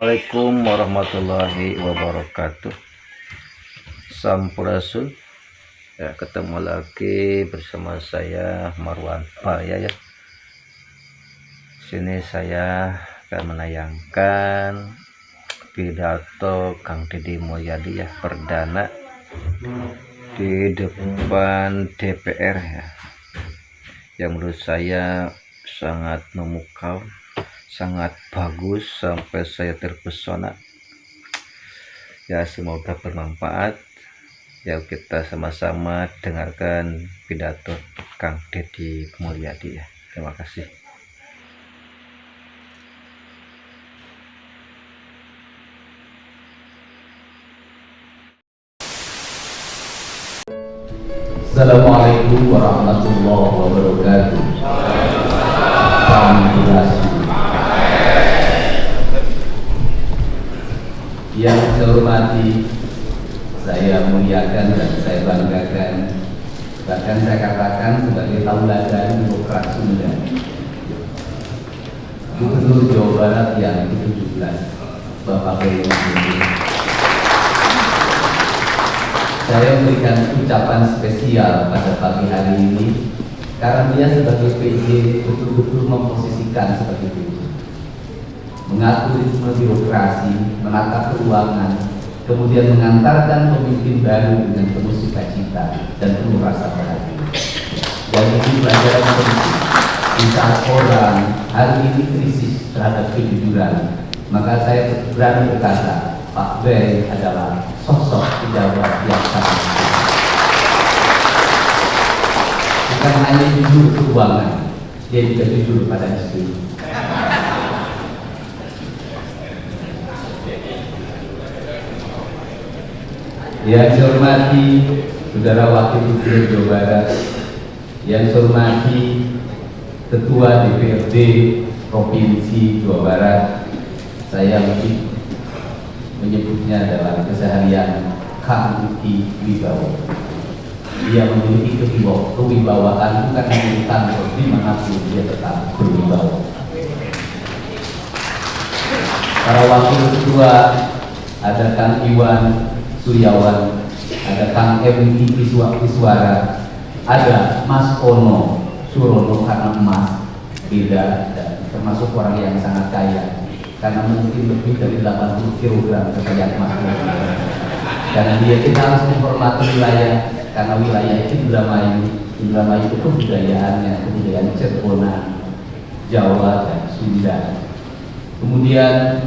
Assalamualaikum warahmatullahi wabarakatuh. Sampurasun. Ya, ketemu lagi bersama saya Marwan Paya ya. Sini saya akan menayangkan pidato Kang Deddy Mulyadi ya, perdana di depan DPR ya. Yang menurut saya sangat memukau, sangat bagus, sampai saya terpesona ya. Semoga bermanfaat ya. Kita sama-sama dengarkan pidato Kang Deddy Mulyadi ya. Terima kasih. Assalamualaikum warahmatullahi wabarakatuh. Sampurasun. Yang saya hormati, saya muliakan dan saya banggakan, bahkan saya katakan sebagai tauladan demokrat Sunda, Gubernur Jawa Barat yang ke-17, Bapak Ferry Marsudi. Saya memberikan ucapan spesial pada pagi hari ini karena dia sebagai PJ betul-betul memposisikan sebagai PJ, mengatur ritme birokrasi, menata keuangan, kemudian mengantarkan pemimpin baru dengan penuh sukacita dan penuh rasa bahagia. Dan ini pelajaran penting di saat orang hari ini krisis terhadap kejujuran. Maka saya berani berkata, Pak Ferry adalah sosok pejabat yang sangat bukan hanya jujur keuangan, dia juga jujur pada istri. Yang saya hormati Saudara Wakil Gubernur Jawa Barat, yang saya hormati Ketua DPRD Provinsi Jawa Barat, saya lebih menyebutnya dalam keseharian Kang Uki Wibawa. Dia memiliki kewibawaan bukan hanya di kantor, dimanapun dia tetap berwibawa. Para wakil ketua ada Kang Iwan Suryawan, ada Kang M.I. Iswara, ada Mas Ono Surono karena emas beda, dan termasuk orang yang sangat kaya karena mungkin lebih dari 80 kg kekayaan emas. Karena dia, kita harus menghormati wilayah, karena wilayah Indramayu itu kebudayaan Cirebonan, Jawa dan Sunda. Kemudian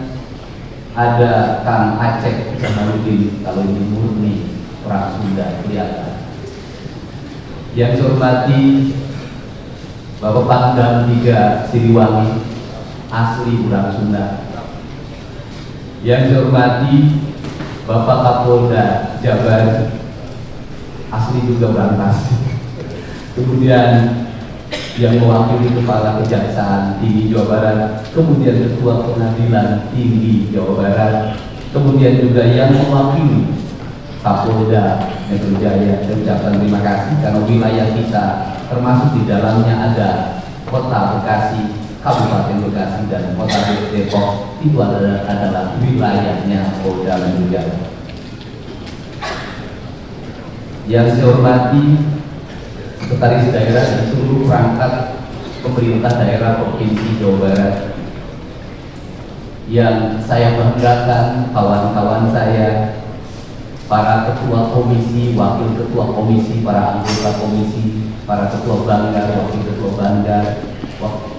ada Kang Aceh Jamaludin, kalau ini murni orang Sunda kelihatan. Yang saya hormati Bapak Pangdam 3 Siliwangi, asli orang Sunda. Yang saya hormati Bapak Kapolda Jabar, asli juga orang Tasik. Kemudian yang mewakili Kepala Kejaksaan Tinggi Jawa Barat, kemudian Ketua Pengadilan Tinggi Jawa Barat, kemudian juga yang mewakili Kapolda Metro Jaya. Saya ucapkan terima kasih karena wilayah kita termasuk di dalamnya ada Kota Bekasi, Kabupaten Bekasi, dan Kota Depok. Itu adalah wilayahnya Polda Metro Jaya. Yang saya hormati Sekretaris Daerah dan seluruh perangkat pemerintah daerah Provinsi Jawa Barat. Yang saya banggakan kawan-kawan saya, para ketua komisi, wakil ketua komisi, para anggota komisi, para ketua banggar, wakil ketua banggar,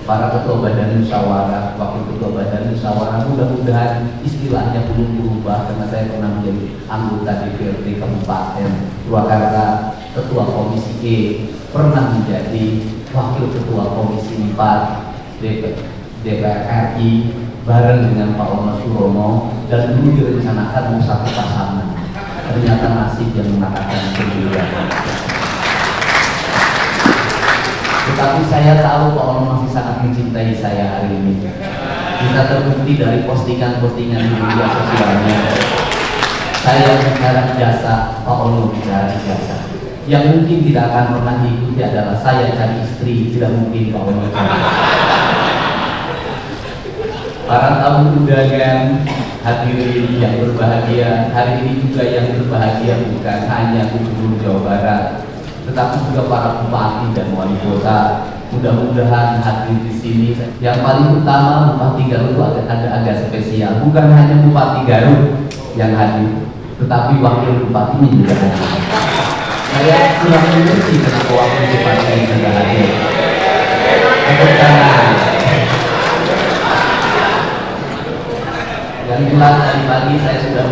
para ketua badan musyawarah, wakil ketua badan musyawarah. Mudah-mudahan istilahnya belum berubah karena saya pernah menjadi anggota DPRD Kabupaten Purwakarta, ketua komisi E, pernah menjadi wakil ketua komisi 4 DPR RI bareng dengan Pak Ono Surono, dan dulu direncanakan mau satu pasangan. Ternyata nasib yang mengatakan berbeda. Tetapi saya tahu Pak Ono masih sangat mencintai saya hari ini. Bisa terbukti dari postingan-postingan di media sosialnya. Saya bicara jasa, Pak Ono bicara jasa. Yang mungkin tidak akan pernah diikuti adalah saya cari istri, tidak mungkin Pak Ono. Para tamu undangan, hadirin yang berbahagia, hari ini juga yang berbahagia bukan hanya Gubernur Jawa Barat, tetapi juga para bupati dan wali kota. Mudah-mudahan hadir di sini. Yang paling utama, Bupati Garut ada agak spesial. Bukan hanya Bupati Garut yang hadir, tetapi wakil bupatinya juga hadir. Saya kurang mengerti kenapa wakil bupati juga hadir. Tepuk tangan. Yang jelas tadi pagi saya sudah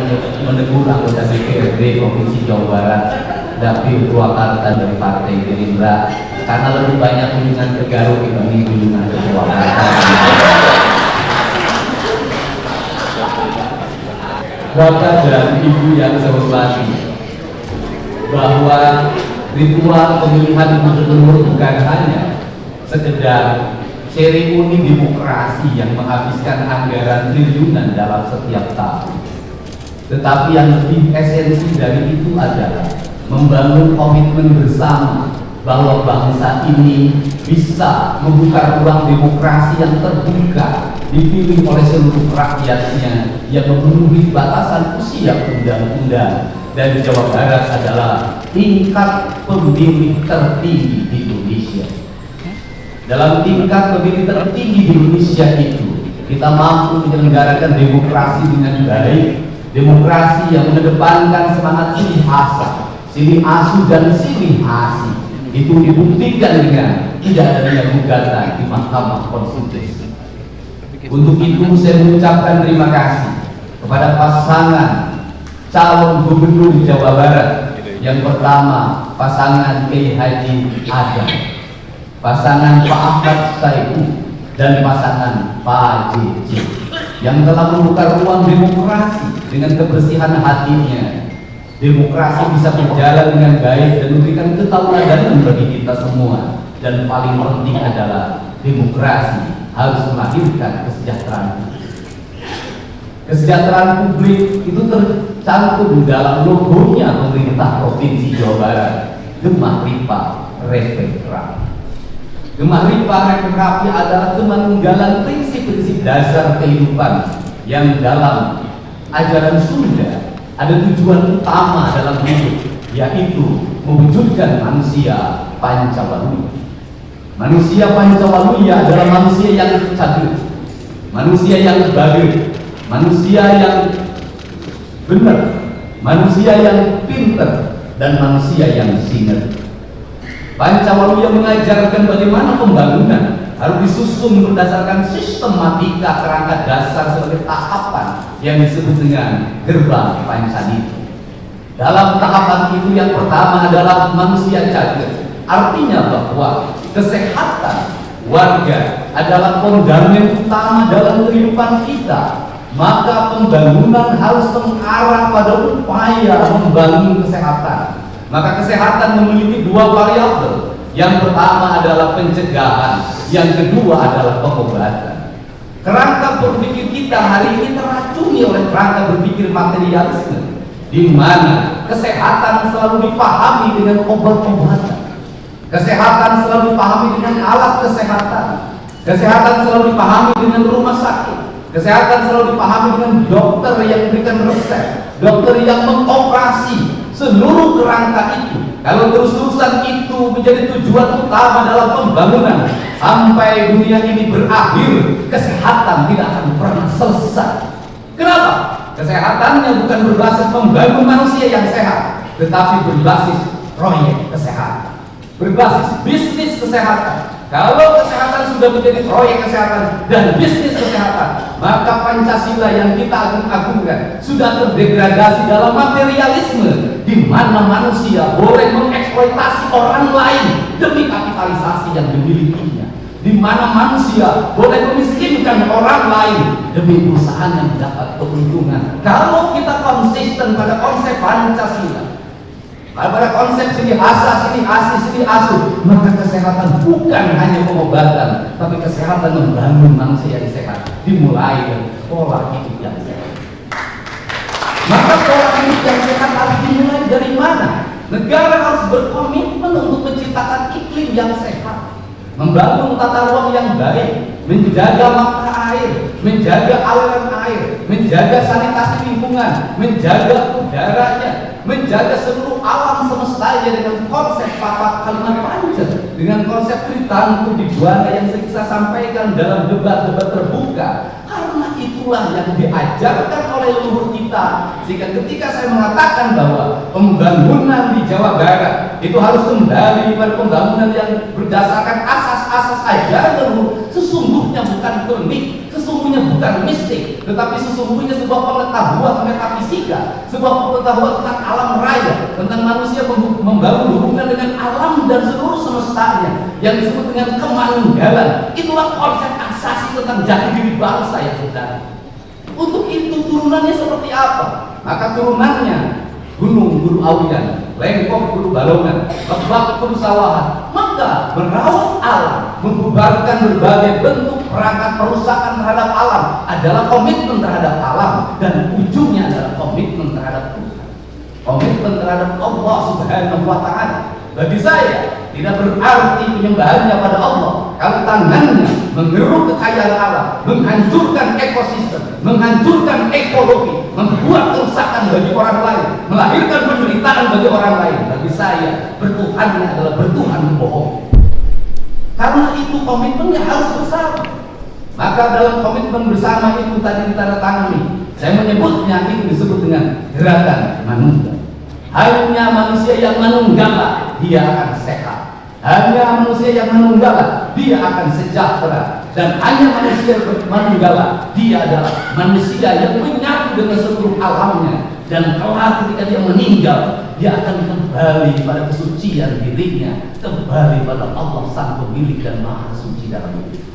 menegur anggota DPRD Provinsi Jawa Barat, Dapil Purwakarta dari Partai Gerindra, karena lebih banyak kunjungan ke Garut dibanding kunjungan ke Purwakarta. Bapak dan Ibu yang saya hormati, bahwa ritual pemilihan gubernur bukan hanya sekedar seremoni demokrasi yang menghabiskan anggaran triliunan dalam setiap tahun, tetapi yang lebih esensi dari itu adalah membangun komitmen bersama bahwa bangsa ini bisa membuka ruang demokrasi yang terbuka, dipilih oleh seluruh rakyatnya yang memenuhi batasan usia undang-undang, dan Jawa Barat adalah tingkat pemilih tertinggi di Indonesia. Dalam tingkat pemilih tertinggi di Indonesia itu, kita mampu menyelenggarakan demokrasi dengan baik, demokrasi yang mengedepankan semangat silih asuh dan silih asih. Itu dibuktikan dengan tidak adanya gugatan di Mahkamah Konstitusi. Untuk itu saya mengucapkan terima kasih kepada pasangan calon gubernur Jawa Barat. Yang pertama, pasangan Kiai Haji Adam, pasangan Pak Ahmad Saiku, dan pasangan Pak JJ, yang telah membuka ruang demokrasi dengan kebersihan hatinya. Demokrasi bisa berjalan dengan baik dan memberikan ketauladanan bagi kita semua. Dan paling penting adalah demokrasi harus melahirkan kesejahteraan. Kesejahteraan publik itu tercantum dalam logonya pemerintah Provinsi Jawa Barat, Gemah Ripa Refek Rapi. Gemah Ripa Refek Rapi adalah kemanunggalan prinsip-prinsip dasar kehidupan yang dalam ajaran Sunda ada tujuan utama dalam hidup, yaitu mewujudkan manusia Pancawaluya. Manusia Pancawaluya adalah manusia yang caduc, manusia yang baik, manusia yang benar, manusia yang pintar, dan manusia yang sinergi. Pancawaluya mengajarkan bagaimana pembangunan harus disusun berdasarkan sistematika kerangka dasar sebagai tahapan yang disebut dengan gerbang Pancadita. Dalam tahapan itu yang pertama adalah manusia caduc, artinya bahwa kesehatan warga adalah fundament utama dalam kehidupan kita. Maka pembangunan harus mengarah pada upaya membangun kesehatan. Maka kesehatan memiliki dua variabel. Yang pertama adalah pencegahan, yang kedua adalah pengobatan. Kerangka berpikir kita hari ini teracuni oleh kerangka berpikir materialisme, di mana kesehatan selalu dipahami dengan obat-obatan, kesehatan selalu dipahami dengan alat kesehatan, kesehatan selalu dipahami dengan rumah sakit, kesehatan selalu dipahami dengan dokter yang memberikan resep, dokter yang mengoperasi. Seluruh kerangka itu, kalau terus-terusan itu menjadi tujuan utama dalam pembangunan sampai dunia ini berakhir, kesehatan tidak akan pernah selesai. Kenapa? Kesehatannya bukan berbasis membangun manusia yang sehat, tetapi berbasis proyek kesehatan, berbasis bisnis kesehatan. Kalau kesehatan sudah menjadi proyek kesehatan dan bisnis kesehatan, maka Pancasila yang kita agung-agungkan sudah terdegradasi dalam materialisme, di mana manusia boleh mengeksploitasi orang lain demi kapitalisasi yang dimilikinya, di mana manusia boleh memiskinkan orang lain demi perusahaan yang mendapat keuntungan. Kalau kita konsisten pada konsep Pancasila, pada konsep silih asah, silih asih, silih asuh, maka kesehatan bukan hanya pengobatan, tapi kesehatan membangun manusia yang sehat, dimulai dari pola hidup yang sehat. Maka pola hidup yang sehat harus dimulai dari mana? Negara harus berkomitmen untuk menciptakan iklim yang sehat, membangun tata ruang yang baik, menjaga mata air, menjaga aliran air, menjaga sanitasi lingkungan, menjaga udaranya, menjaga seluruh alam semestanya dengan konsep papat kalimat panjang, dengan konsep Tritangku di Buana yang saya sampaikan dalam debat-debat terbuka. Karena itulah yang diajarkan oleh leluhur kita, sehingga ketika saya mengatakan bahwa pembangunan di Jawa Barat itu harus kembali pada pembangunan yang berdasarkan asas-asas ajaran leluhur, sesungguhnya bukan klinik, sesungguhnya bukan mistik, tetapi sesungguhnya sebuah pengetahuan metafisika, sebuah pengetahuan tentang alam raya, tentang manusia membangun hubungan dengan alam dan seluruh semestanya yang disebut dengan kemanunggalan. Itulah konsep asasi tentang jati diri bangsa yang sudah. Untuk itu turunannya seperti apa? Maka turunannya gunung Guru Awian, lengkong Guru Balongan, lebak Guru Sawahan. Maka merawat alam, membubarkan berbagai bentuk perangkat perusakan terhadap alam adalah komitmen terhadap alam, dan ujungnya adalah komitmen terhadap Tuhan, komitmen terhadap Allah Subhanahu wa Ta'ala. Bagi saya tidak berarti penyembahannya pada Allah kalau tangannya menggeruk kekayaan alam, menghancurkan ekosistem, menghancurkan ekologi, membuat kerusakan bagi orang lain, melahirkan penderitaan bagi orang lain. Bagi saya bertuhannya adalah bertuhan bohong. Karena itu komitmennya harus bersama. Maka dalam komitmen bersama itu tadi ditandatangani, saya menyebutnya itu disebut dengan gerakan manunggal. Hanya manusia yang manunggala dia akan sehat. Hanya manusia yang manunggala dia akan sejahtera. Dan hanya manusia yang manunggala dia adalah manusia yang menyatu dengan seluruh alamnya. Dan kelak ketika dia meninggal, dia akan kembali pada kesucian dirinya, kembali pada Allah Sang Pemilik dan Maha Suci dalam hidup.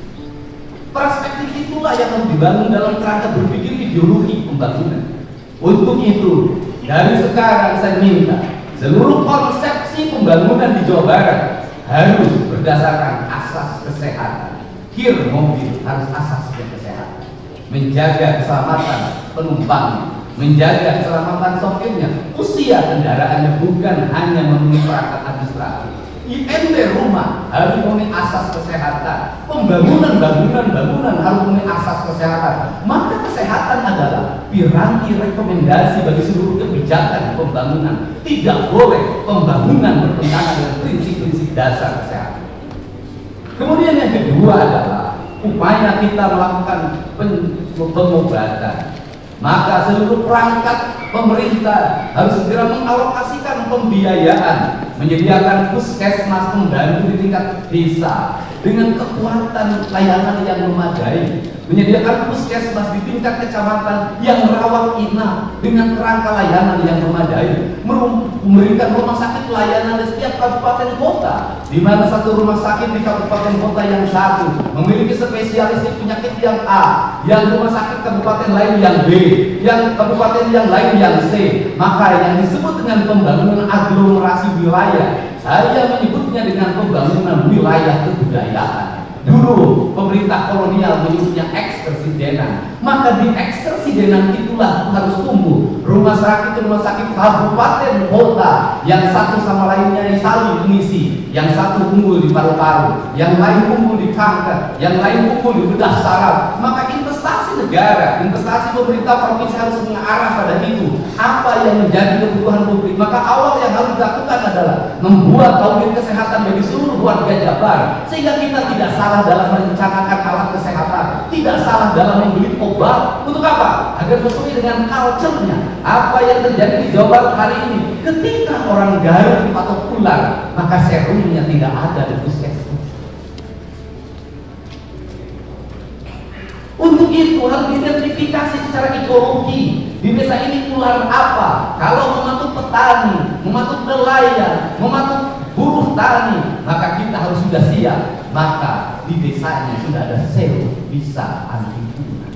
Perspektif itulah yang harus dibangun dalam kerangka berpikir ideologi pembangunan. Untuk itu, dari sekarang saya minta seluruh konsepsi pembangunan di Jawa Barat harus berdasarkan asas kesehatan. Kir mobil harus asasnya kesehatan. Menjaga keselamatan penumpang, menjaga keselamatan sopirnya, usia kendaraannya bukan hanya memenuhi perangkat administratif. INT rumah harus memenuhi asas kesehatan. Bangunan harus memenuhi asas kesehatan. Maka kesehatan adalah piranti rekomendasi bagi seluruh kebijakan pembangunan. Tidak boleh pembangunan bertentangan dengan prinsip-prinsip dasar kesehatan. Kemudian yang kedua adalah upaya kita melakukan pengobatan. Maka seluruh perangkat pemerintah harus segera mengalokasikan pembiayaan, menyediakan puskesmas pembantu di tingkat desa dengan kekuatan layanan yang memadai, menyediakan puskesmas di tingkat kecamatan yang merawat inap dengan kerangka layanan yang memadai, memberikan rumah sakit layanan di setiap kabupaten kota, di mana satu rumah sakit di kabupaten kota yang satu memiliki spesialis penyakit yang A, yang rumah sakit kabupaten lain yang B, yang kabupaten yang lain yang C. Maka yang disebut dengan pembangunan aglomerasi wilayah, saya menyebutnya dengan pembangunan wilayah kebudayaan. Dulu pemerintah kolonial menyebutnya ekskersidenan. Maka di ekskersidenan itulah harus tumbuh rumah sakit kabupaten kota yang satu sama lainnya saling mengisi. Yang satu unggul di paru-paru, yang lain unggul di kanker, yang lain unggul di bedah saraf. Maka investasi negara, investasi pemerintah provinsi harus mengarah pada itu. Apa yang menjadi kebutuhan publik? Maka awal yang harus dilakukan adalah membuat audit kesehatan bagi seluruh warga Jabar, sehingga kita tidak salah dalam merencanakan alat kesehatan, tidak salah dalam membeli obat. Untuk apa? Agar sesuai dengan culture-nya. Apa yang terjadi di Jawa Barat hari ini, ketika orang Garut dipatok ular, maka serumnya tidak ada di puskesmas. Untuk itu harus diidentifikasi secara ekologi. Di desa ini ular apa? Kalau mematuk petani, mematuk nelayan, mematuk buruh tani, maka kita harus sudah siap. Maka di desanya sudah ada sel bisa anti ular.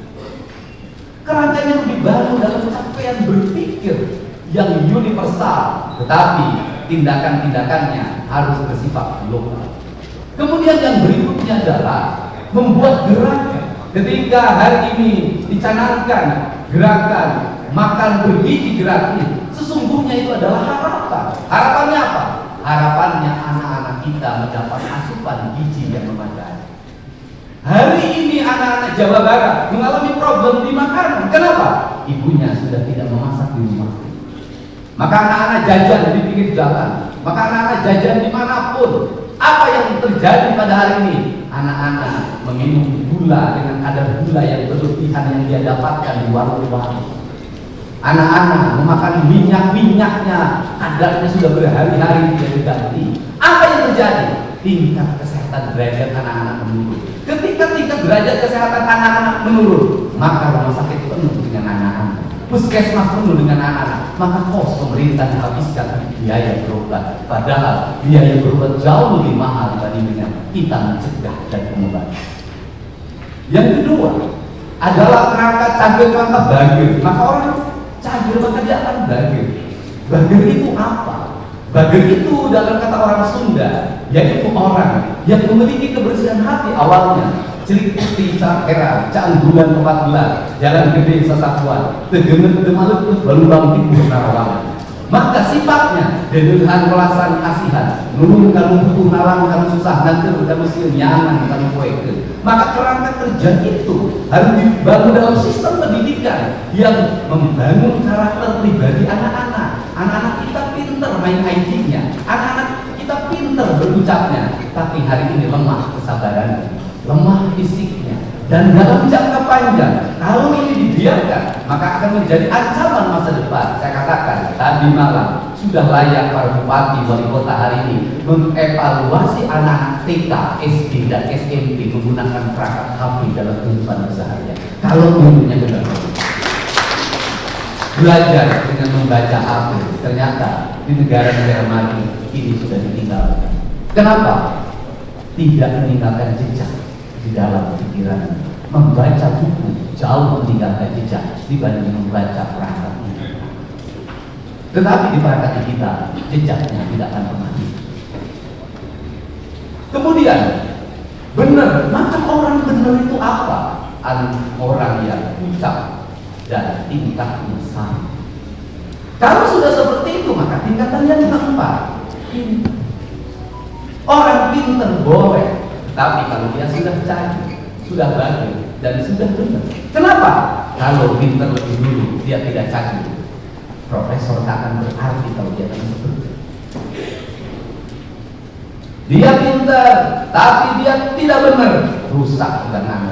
Kerangkanya dibangun dalam capaian berpikir yang universal, tetapi tindakan-tindakannya harus bersifat lokal. Kemudian yang berikutnya adalah membuat gerakan. Ketika hari ini dicanangkan gerakan makan bergizi gratis, sesungguhnya itu adalah harapan. Harapannya apa? Harapannya anak-anak kita mendapat asupan gizi yang memadai. Hari ini anak-anak Jawa Barat mengalami problem di makanan. Kenapa? Ibunya sudah tidak memasak di rumah. Maka anak-anak jajan di pinggir jalan. Maka anak-anak jajan dimanapun. Apa yang terjadi pada hari ini? Anak-anak meminum gula dengan kadar gula yang berlebihan yang dia dapatkan di warung-warung. Anak-anak memakan minyak-minyaknya, kadarnya sudah berhari-hari tidak diganti. Apa yang terjadi? Tingkat kesehatan derajat anak-anak menurun. Ketika tingkat derajat kesehatan anak-anak menurun, maka rumah sakit penuh dengan anak-anak, puskesmas penuh dengan anak-anak, maka kos pemerintah habiskan biaya berobat. Padahal biaya berobat jauh lebih mahal dibandingkan kita mencegah dan mengobati. Yang kedua adalah kerangka cabai kerangka bagir. Maka orang cabai maka dia akan bagir. Bagir itu apa? Bagir itu dalam kata orang Sunda, yaitu orang yang memiliki kebersihan hati awalnya. Cilik putih cakera, canggungan 14, jalan gede Sasakuan, tegemen temalut terus balubang timur Karawang. Maka sifatnya dedehan melasan kasihan, nurun kalau butuh nalang kalau susah nanti kalau sih nyaman kalau kueke. Maka kerangka kerja itu harus dibangun dalam sistem pendidikan yang membangun karakter pribadi anak-anak. Anak-anak kita pinter main IT-nya, anak-anak kita pinter berucapnya, tapi hari ini lemah kesabarannya, lemah fisiknya, dan dalam jangka panjang kalau ini dibiarkan maka akan menjadi ancaman masa depan. Saya katakan tadi malam sudah layak para bupati wali kota hari ini mengevaluasi anak TK, SD dan SMP menggunakan perangkat HP dalam kehidupan sehari-hari. Kalau gurunya benar belajar dengan membaca HP, ternyata di negara-negara maju ini sudah ditinggalkan. Kenapa? Tidak meninggalkan jejak di dalam pikiran. Membaca buku jauh meninggalkan jejak dibanding membaca perangkat ini. Tetapi di perangkat kita jejaknya tidak akan pernah. Kemudian benar, maka orang benar itu apa? Orang yang ucap dan tingkatnya sama. Kalau sudah seperti itu maka tingkatan yang keempat, orang pinter boleh, tapi kalau dia sudah canggih, sudah bagus dan sudah benar. Kenapa? Kalau pinter lebih dulu dia tidak canggih, profesor tak akan berarti kalau dia tidak seperti. Dia pintar tapi dia tidak benar, rusak dengan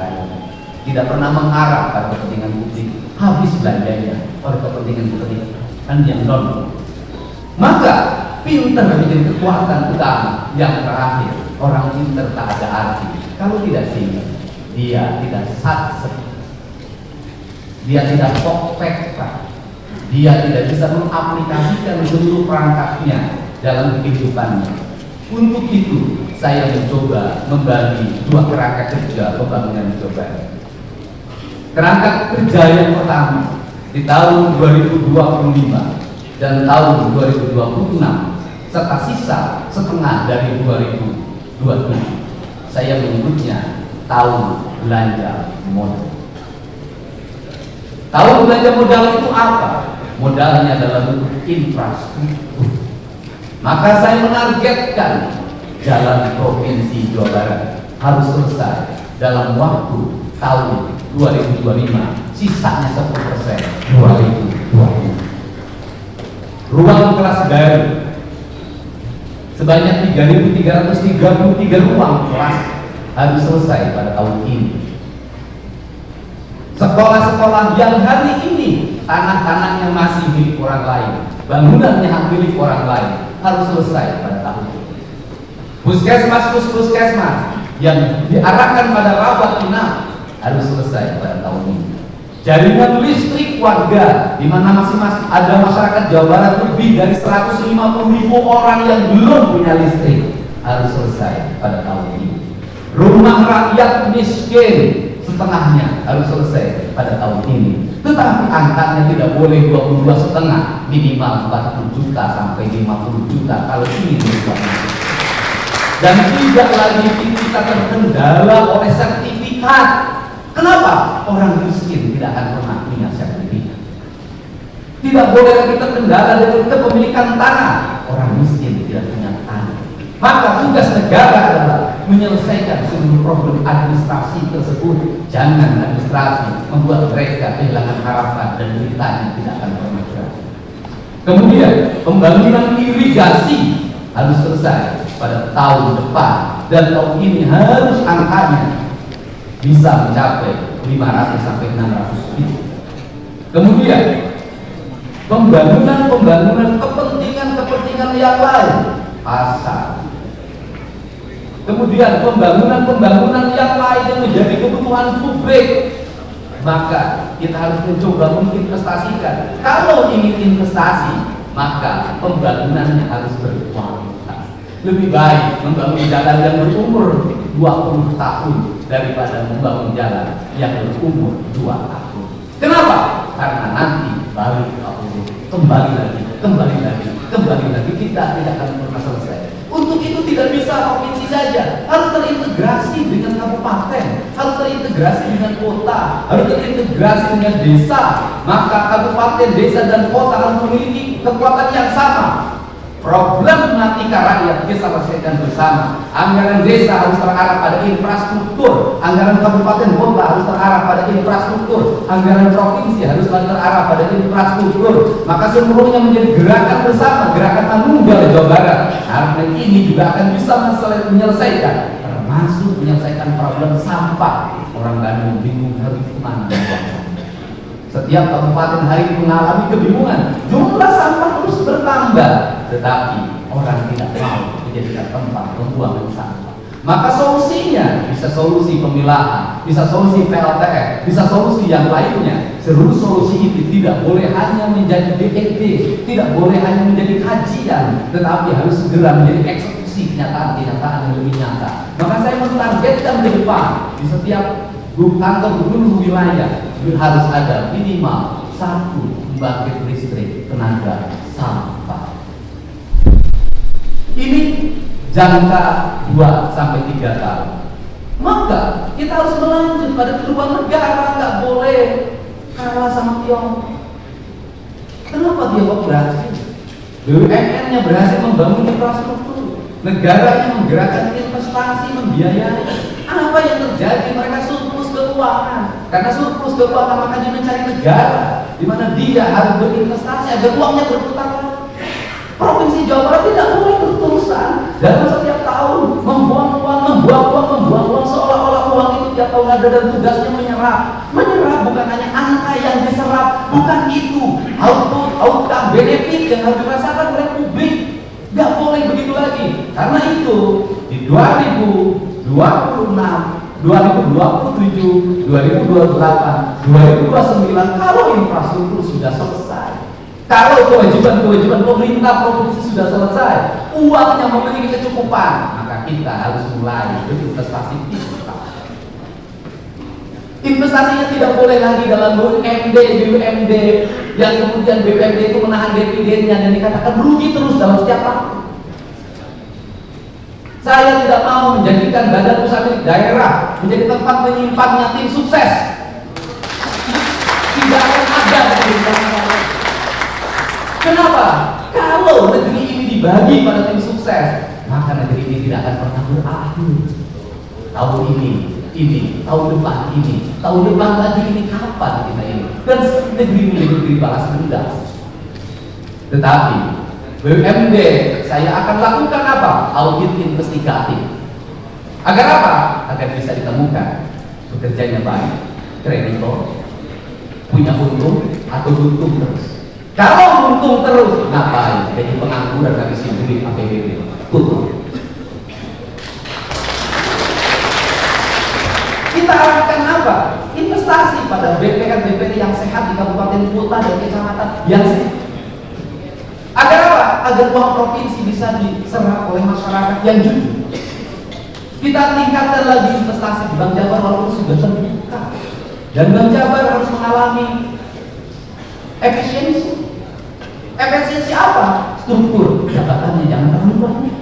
tidak pernah mengarah pada kepentingan publik, habis belanjanya oleh kepentingan kan yang non. Maka pintar menjadi kekuatan utama. Yang terakhir, orang pintar tak ada arti kalau tidak sih dia tidak satset, dia tidak perfect, dia tidak bisa mengaplikasikan seluruh perangkatnya dalam kehidupannya. Untuk itu saya mencoba membagi dua kerangka kerja pembangunan Jawa. Kerangka kerja yang pertama di tahun 2025 dan tahun 2026 serta sisa setengah dari 2027 saya menyebutnya tahun belanja modal. Tahun belanja modal itu apa? Modalnya dalam bentuk infrastruktur. Maka saya menargetkan jalan provinsi Jawa Barat harus selesai dalam waktu tahun 2025, sisanya 10% 2020. Ruang kelas baru sebanyak 3.333 ruang kelas harus selesai pada tahun ini. Sekolah-sekolah yang hari ini tanah-tanahnya masih milik orang lain, bangunannya hak milik orang lain, harus selesai pada tahun ini. Puskesmas yang diarahkan pada rawat inap harus selesai pada tahun ini. Jaringan listrik warga di mana masing-masing ada masyarakat Jawa Barat lebih dari 150.000 orang yang belum punya listrik harus selesai pada tahun ini. Rumah rakyat miskin setengahnya harus selesai pada tahun ini. Tetapi angkanya tidak boleh 22,5, minimal 40 juta sampai 50 juta kalau ingin dibuat. Dan tidak lagi kita terkendala oleh sertifikat. Kenapa? Orang miskin tidak akan pernah punya sertifikat. Tidak boleh lagi terkendala dengan kepemilikan tanah. Orang miskin tidak punya tanah. Maka tugas negara adalah menyelesaikan seluruh problem administrasi tersebut. Jangan administrasi membuat mereka kehilangan harapan dan beritanya tidak akan pernah berakhir. Kemudian pembangunan irigasi harus selesai pada tahun depan, dan tahun ini harus angkanya bisa mencapai 500 sampai 600 feet. Kemudian pembangunan kepentingan yang lain, pasar. Kemudian pembangunan yang lain yang menjadi kebutuhan publik, maka kita harus mencoba menginvestasikan. Kalau ingin investasi, maka pembangunannya harus berkualitas. Lebih baik membangun jalan yang berumur 20 tahun daripada membangun jalan yang berumur 2 tahun. Kenapa? Karena nanti balik kembali lagi kita tidak akan pernah selesai. Untuk itu tidak bisa provinsi saja, harus terintegrasi dengan kabupaten, harus terintegrasi dengan kota, harus terintegrasi dengan desa. Maka kabupaten, desa, dan kota harus memiliki kekuatan yang sama. Problematika rakyat kita selesaikan bersama. Anggaran desa harus terarah pada infrastruktur, anggaran kabupaten kota harus terarah pada infrastruktur, anggaran provinsi harus terarah pada infrastruktur. Maka seluruhnya menjadi gerakan bersama, gerakan manunggal Jawa Barat. Karena ini juga akan bisa menyelesaikan, termasuk menyelesaikan problem sampah. Orang Bandung bingung harus kemana membuang. Setiap kabupaten hari ini mengalami kebingungan, jumlah sampah terus bertambah, tetapi orang tidak mau dijadikan tempat pembuangan sampah. Maka solusinya bisa solusi pemilahan, bisa solusi PLTR, bisa solusi yang lainnya. Seluruh solusi itu tidak boleh hanya menjadi DPD, tidak boleh hanya menjadi kajian, tetapi harus segera menjadi eksekusi kenyataan yang lebih nyata. Maka saya mentargetkan ke depan di setiap kantor gubernur wilayah harus ada minimal 1 pembangkit listrik tenaga sampah. Ini jangka 2 sampai 3 tahun. Maka kita harus melanjut pada kedua negara, nggak boleh kalah sama Tiongkok. Kenapa Tiongkok berhasil? BUMN-nya berhasil membangun infrastruktur, negaranya menggerakkan investasi, membiayai. Apa yang terjadi? Mereka surplus keuangan. Karena surplus keuangan makanya mencari negara di mana dia harus berinvestasi agar uangnya berputar lagi. Provinsi Jawa Barat tidak boleh terus-terusan dalam setiap tahun membuang uang seolah-olah uang itu tiap tahun ada dan tugasnya menyerap. Menyerap bukan hanya angka yang diserap, bukan itu. Outcome benefit yang harus dirasakan oleh publik. Gak boleh begitu lagi. Karena itu di 2026, 2027, 2028, 2029 kalau infrastruktur sudah selesai, kalau kewajiban pemerintah provinsi sudah selesai, uangnya memiliki kecukupan, maka kita harus mulai berinvestasi fiskal. Investasinya tidak boleh lagi dalam BUMD yang kemudian BUMD itu menahan dividennya dan dikatakan rugi terus dalam setiap tahun. Saya tidak mau menjadikan badan usaha milik daerah menjadi tempat menyimpannya tim sukses. Tidak akan ada di daerah. Kenapa? Kalau negeri ini dibagi pada tim sukses, maka negeri ini tidak akan pernah berakhir. Tahun ini, tahun depan lagi ini kapan kita ini? Dan negeri ini negeri balas dendam. Tetapi BUMD saya akan lakukan apa? Audit investigatif. Agar apa? Agar bisa ditemukan bekerjanya baik, kreditor, punya untung atau buntung terus. Kalau untung terus, ngapain? Jadi pengangguran ngabisin duit APBD. Tutup. Kita arahkan apa? Investasi pada BPR yang sehat di kabupaten, kota, dan kecamatan yang sehat. Agar apa? Agar uang provinsi bisa diserap oleh masyarakat yang jujur. Kita tingkatkan lagi investasi di Bank Jabar walaupun sudah terbuka. Dan Bank Jabar harus mengalami efisiensi. Efisiensi apa? Struktur jabatannya jangan terlalu banyak.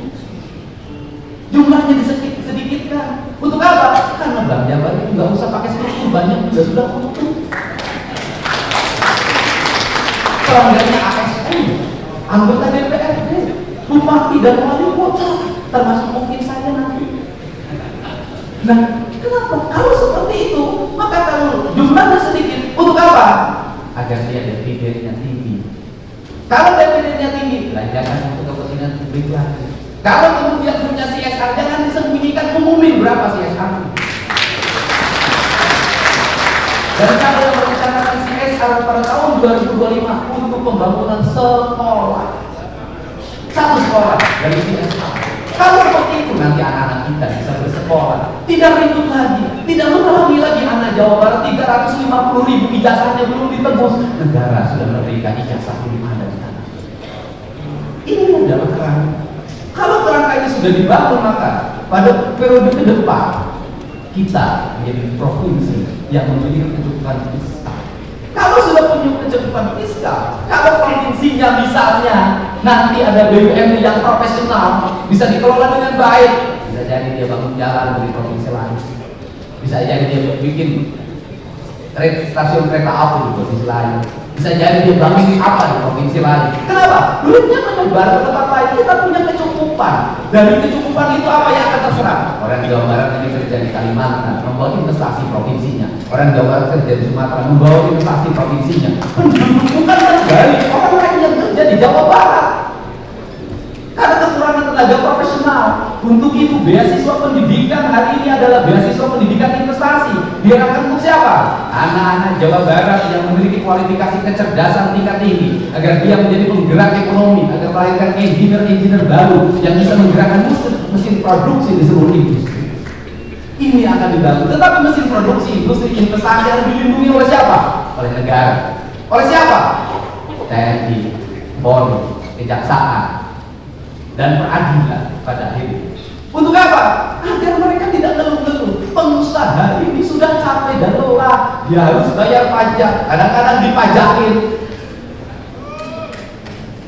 Jumlahnya sedikitkan. Untuk apa? Karena Bank Jabar itu nggak usah pakai struktur, banyak juga sudah utuh. Pelanggannya ASN, anggota DPRD, bupati dan wali kota, termasuk mungkin saya nanti. Nah, kenapa? Kalau seperti itu, maka kalau jumlahnya sedikit, untuk apa? Agar dia dividennya tinggi. Kalau dividennya tinggi, belanjakan untuk kepentingan publik lagi. Kalau kemudian punya CSR, jangan disembunyikan, umumin berapa CSR. Dan saya yang merencanakan CSR pada tahun 2025 untuk pembangunan sekolah. Satu sekolah dari CSR. Kalau seperti itu nanti anak-anak kita bisa bersekolah, tidak ribut lagi, tidak mengalami lagi anak Jawa Barat 350.000 ijazahnya belum ditebus. Negara sudah memberikan ijazah belum ada di sana. Ini adalah kerangka. Kalau kerangka ini sudah dibangun, maka pada periode ke depan kita menjadi provinsi yang memiliki kecukupan fiskal. Kalau sudah punya kecukupan fiskal, kalau provinsinya misalnya nanti ada BUMN yang profesional, bisa dikelola dengan baik, bisa jadi dia bangun jalan di provinsi lain, bisa jadi dia bikin stasiun kereta api di provinsi lain, bisa jadi dia bangun apa di provinsi lain. Kenapa? Duitnya menyebar ke tempat lain. Kita punya kecukupan. Dari kecukupan itu apa yang akan terserah? Orang di Jawa Barat ini kerja di Kalimantan, membawa investasi provinsinya. Orang Jawa Barat kerja di Sumatera, membawa investasi provinsinya. Bukan dari orang lain yang kerja di Jawa Barat. Karena kekurangan tenaga profesional. Untuk itu beasiswa pendidikan hari ini adalah beasiswa pendidikan investasi. Diarahkan untuk siapa? Anak-anak Jawa Barat yang memiliki kualifikasi kecerdasan tingkat tinggi, agar dia menjadi penggerak ekonomi, agar melahirkan engineer baru yang bisa menggerakkan mesin produksi di seluruh industri. Ini akan dibangun. Tetapi mesin produksi, industri, investasi yang dilindungi oleh siapa? Oleh negara. Oleh siapa? TNI, Polri, Kejaksaan, dan peradilan pada akhirnya. Untuk apa? Agar mereka tidak ngeluh-ngeluh. Pengusaha ini sudah capek dan lelah, dia harus bayar pajak, kadang-kadang dipajakin.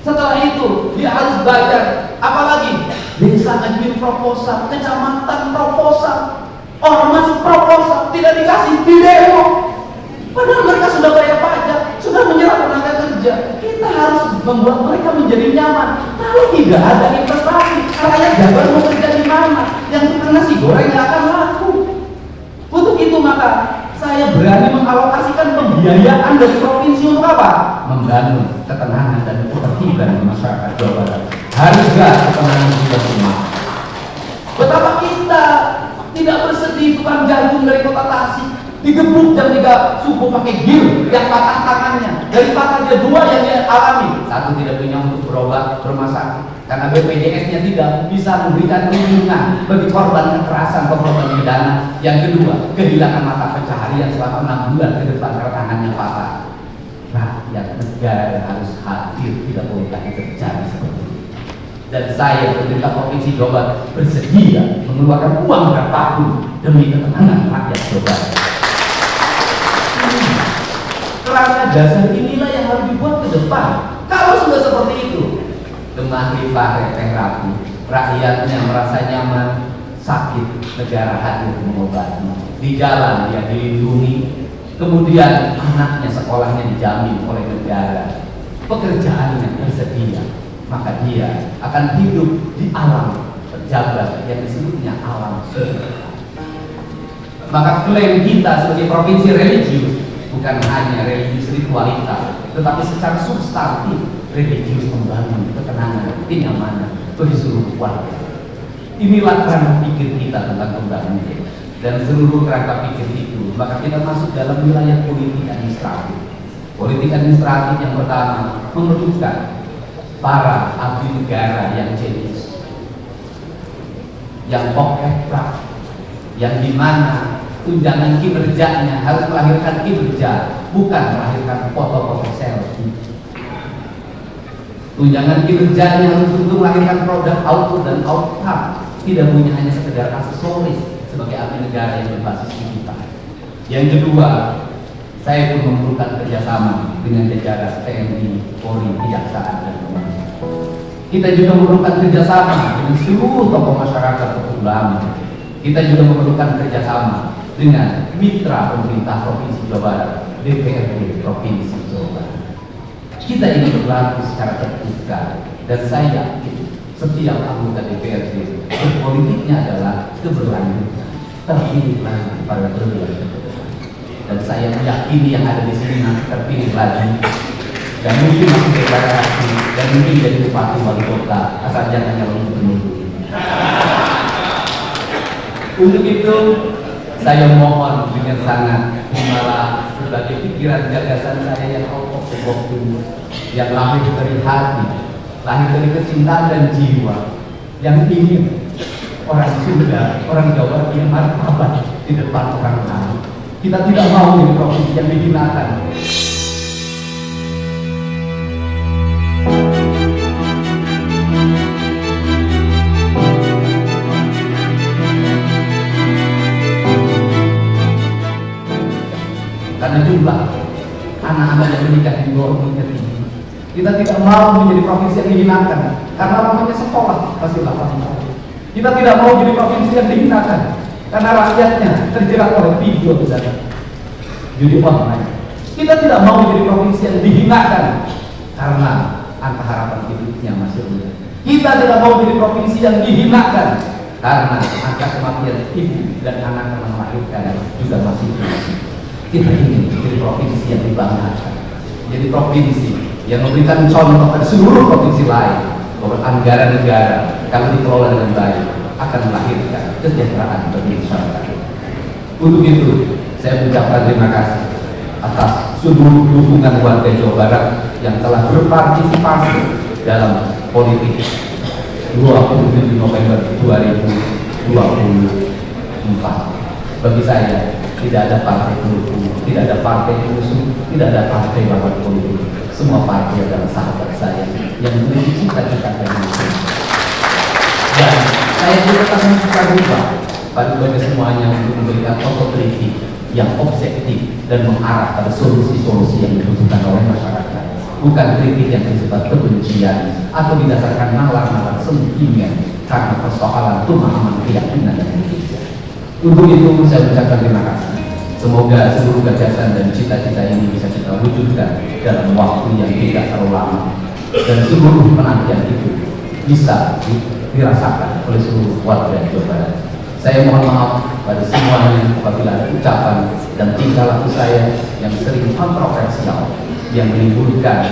Setelah itu dia harus bayar, apalagi desa ngajuin proposal, kecamatan proposal, ormas proposal, tidak dikasih, di demo. Padahal mereka sudah bayar pajak, sudah menyerap tenaga kerja. Kita harus membuat mereka menjadi nyaman. Kalau tidak ada investasi, rakyat Jabar mau kerja di mana? Yang tukang nasi goreng nggak akan laku. Untuk itu maka saya berani mengalokasikan pembiayaan dari provinsi untuk apa? Membangun ketenangan dan ketertiban di masyarakat Jawa Barat. Harga ketenangan sudah semua. Betapa kita tidak bersedih tukang jagung dari kota Tasik digebuk jam 3 subuh pakai gil yang patah tangannya. Dari patah dia 2 yang dia alami. Satu tidak punya untuk berobat rumah sakit karena BPJS-nya tidak bisa memberikan perlindungan bagi korban kekerasan atau korban pidana. Yang kedua, kehilangan mata pencaharian selama 6 bulan ke depan karena tangannya patah. Rakyat negara harus hadir, tidak boleh lagi terjadi seperti itu. Dan saya, pemerintah Provinsi Jawa Barat, bersedia mengeluarkan uang berapapun demi ketenangan rakyat Jawa Barat. Kerangka dasar inilah yang harus dibuat ke depan. Kalau sudah seperti itu, demam rifah repeh rapi, rakyatnya merasa nyaman, sakit, negara hadir mengobati. Di jalan dia dilindungi, kemudian anaknya sekolahnya dijamin oleh negara, pekerjaannya tersedia, maka dia akan hidup di alam pejabat yang disebutnya alam surga. Maka klaim kita sebagai provinsi religius bukan hanya religius ritualitas, tetapi secara substantif religius membangun ketenangan, kenyamanan bagi seluruh warga. Inilah kerangka pikir kita tentang pembangunan, dan seluruh kerangka pikir itu maka kita masuk dalam wilayah politik administratif. Politik administratif yang pertama memerlukan para abdi negara yang jenius, yang pokoknya, yang dimana tunjangan kinerjanya harus melahirkan kinerja, bukan melahirkan foto-foto selfie. Tunjangan kinerjanya harus untuk melahirkan produk output dan outcome, tidak punya hanya sekedar aksesoris sebagai abdi negara yang berbasis digital. Yang kedua, saya pun memerlukan kerjasama dengan jajaran TNI, Polri, Kejaksaan, dan Kementerian. Kita juga memerlukan kerjasama dengan seluruh tokoh masyarakat, tokoh ulama. Kita juga memerlukan kerjasama dengan mitra pemerintah Provinsi Jawa Barat, DPRD Provinsi Jawa Barat. Kita ingin berlaku secara terbuka, dan saya yakin setiap anggota DPRD berpolitiknya adalah keberlanjutan. terpilih lagi pada periode ke depan. Dan saya meyakini yang ada di sini nanti terpilih lagi dan mungkin masih deklarasi dan mungkin jadi bupati wali kota asal jangan nyalon gubernur. Untuk itu saya mohon dengan sangat malah sebagai pikiran gagasan saya yang out of the box dulu, yang lahir dari hati, lahir dari kecintaan dan jiwa, yang ingin orang Sunda, orang Jawa punya martabat di depan orang lain. Kita tidak mau menjadi provinsi yang dihinakan. Karena jumlah anak-anak yang menikah di bawah umur tinggi, kita tidak mau menjadi provinsi yang dihinakan karena namanya sekolah pasti 8 tahun. Kita tidak mau menjadi provinsi yang dihinakan karena rakyatnya terjerat oleh video misalnya judi online. Kita tidak mau menjadi provinsi yang dihinakan karena angka harapan hidupnya masih rendah. Kita tidak mau menjadi provinsi yang dihinakan karena angka kematian ibu dan anak yang melahirkan juga masih tinggi. Kita ingin menjadi provinsi yang dibanggakan, jadi provinsi yang memberikan contoh pada seluruh provinsi lain bahwa anggaran negara kalau dikelola dengan baik akan melahirkan kesejahteraan bagi masyarakat. Untuk itu saya mengucapkan terima kasih atas seluruh dukungan warga Jawa Barat yang telah berpartisipasi dalam politik 27 November 2024. Bagi saya tidak ada partai pendukung, tidak ada partai pengusung, tidak ada partai lawan politik. Semua partai adalah sahabat saya yang memiliki cita-cita dan misi. Dan saya juga akan membuka ruang bagi semuanya untuk memberikan otokritik yang objektif dan mengarah pada solusi-solusi yang dibutuhkan oleh masyarakat. Bukan kritik yang bersifat kebencian atau didasarkan nalar-nalar sentimen karena persoalan pemahaman keyakinan dan Indonesia. Untuk itu saya ucapkan terima kasih. Semoga seluruh gagasan dan cita-cita ini bisa kita wujudkan dalam waktu yang tidak terlalu lama, dan seluruh penantian itu bisa dirasakan oleh seluruh warga Jawa Barat. Saya mohon maaf pada semuanya apabila ada ucapan dan tingkah laku saya yang sering kontroversial, yang menimbulkan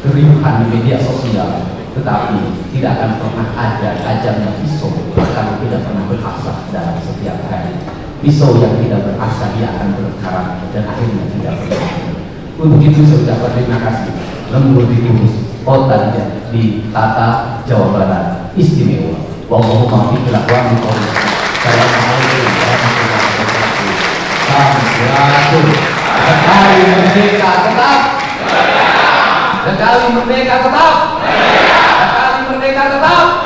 keriuhan di media sosial, tetapi tidak akan pernah ada ajang pisau kalau tidak pernah berasah dalam setiap hari. Pisau yang tidak berasah dia akan berkarat dan akhirnya tidak berhasil. Untuk itu saya ucapkan terima kasih. Lembur ditulus kota di Tata Jawa Barat istimewa. Wallahu muwaffiq ila aqwamit thoriq. Assalamualaikum warahmatullahi wabarakatuh. Salam sekali merdeka tetap. Sekali merdeka tetap. Sekali merdeka tetap.